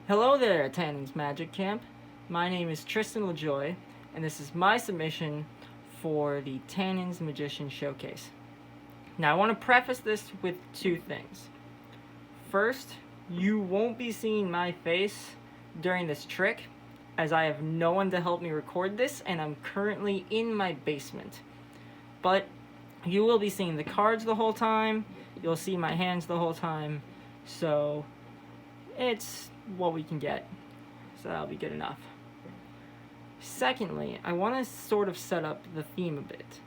Hello there, Tannen's Magic Camp. My name is Tristan LaJoy, and this is my submission for the Tannen's Magician Showcase. Now, I want to preface this with two things. First, you won't be seeing my face during this trick, as I have no one to help me record this, and I'm currently in my basement. But you will be seeing the cards the whole time, you'll see my hands the whole time, so it's what we can get, so that'll be good enough. Secondly, I want to sort of set up the theme a bit.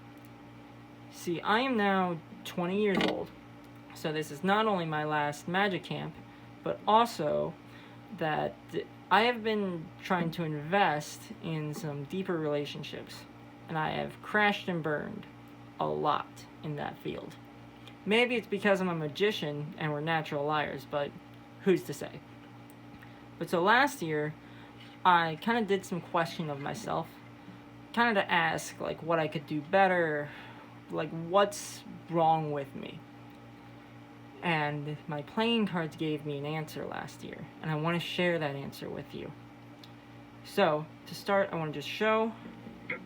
See, I am now 20 years old, so this is not only my last magic camp, but also that I have been trying to invest in some deeper relationships, and I have crashed and burned a lot in that field. Maybe it's because I'm a magician and we're natural liars, but who's to say? But so last year, I kind of did some questioning of myself, kind of to ask like what I could do better, like what's wrong with me. And my playing cards gave me an answer last year, and I want to share that answer with you. So, to start, I want to just show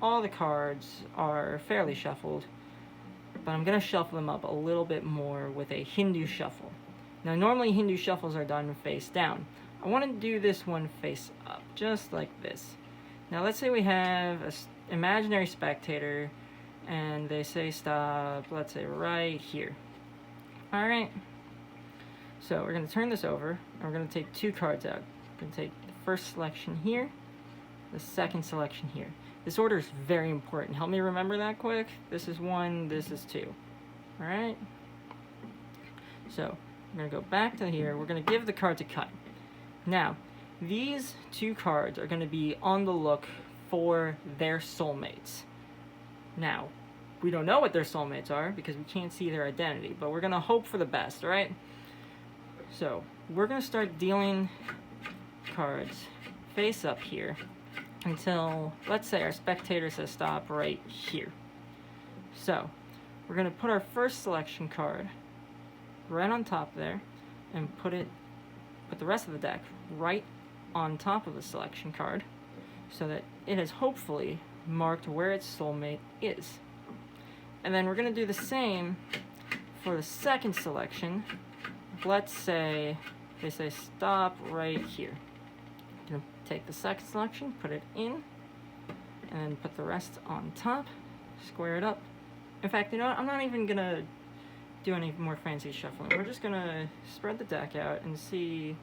all the cards are fairly shuffled, but I'm going to shuffle them up a little bit more with a Hindu shuffle. Now, normally Hindu shuffles are done face down. I want to do this one face up, just like this. Now, let's say we have an imaginary spectator, and they say stop, let's say right here. Alright, so we're going to turn this over, and we're going to take two cards out. We're going to take the first selection here, the second selection here. This order is very important. Help me remember that quick. This is 1, this is 2. Alright? So, we're going to go back to here. We're going to give the cards a cut. Now, these two cards are going to be on the look for their soulmates. Now, we don't know what their soulmates are because we can't see their identity, but we're going to hope for the best, right? So, we're going to start dealing cards face up here until, let's say, our spectator says stop right here. So, we're going to put our first selection card right on top there and put the rest of the deck right on top of the selection card so that it is hopefully marked where its soulmate is. And then we're going to do the same for the second selection. Let's say they say stop right here. I'm going to take the second selection, put it in, and then put the rest on top, square it up. In fact, you know what? I'm not even going to do any more fancy shuffling. We're just going to spread the deck out and see.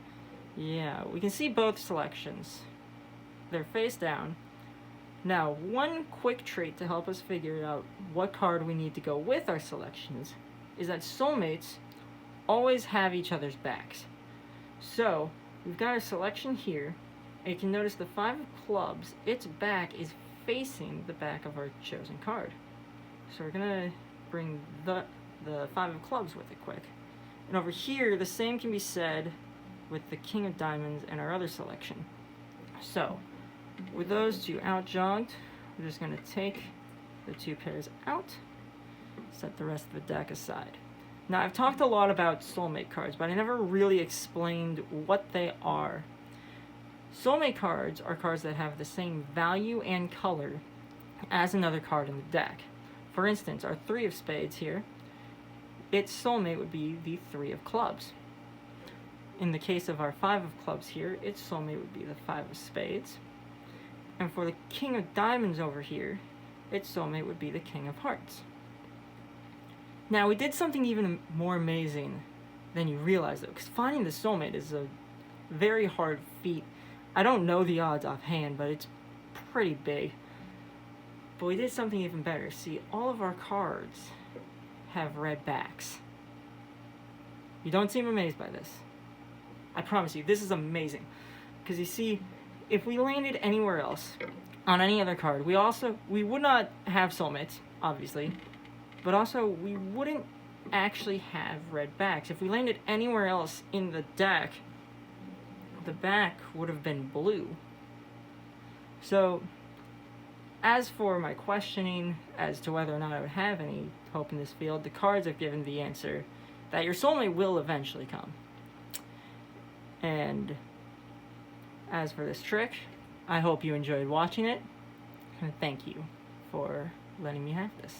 Yeah, we can see both selections. They're face down. Now, one quick trait to help us figure out what card we need to go with our selections is that soulmates always have each other's backs. So, we've got our selection here, and you can notice the 5 of clubs, its back is facing the back of our chosen card. So we're going to bring the 5 of clubs with it quick. And over here, the same can be said with the King of Diamonds and our other selection. So, with those two out jogged, we're just going to take the 2 pairs out, set the rest of the deck aside. Now, I've talked a lot about soulmate cards, but I never really explained what they are. Soulmate cards are cards that have the same value and color as another card in the deck. For instance, our 3 of spades here, its soulmate would be the 3 of clubs. In the case of our 5 of clubs here, its soulmate would be the 5 of spades. And for the King of Diamonds over here, its soulmate would be the King of Hearts. Now, we did something even more amazing than you realize, though, because finding the soulmate is a very hard feat. I don't know the odds offhand, but it's pretty big. But we did something even better. See, all of our cards have red backs. You don't seem amazed by this. I promise you, this is amazing. Because you see, if we landed anywhere else, on any other card, we would not have soulmates, obviously, but also we wouldn't actually have red backs. If we landed anywhere else in the deck, the back would have been blue. So, as for my questioning as to whether or not I would have any hope in this field, the cards have given the answer that your soulmate will eventually come. And as for this trick, I hope you enjoyed watching it, and thank you for letting me have this.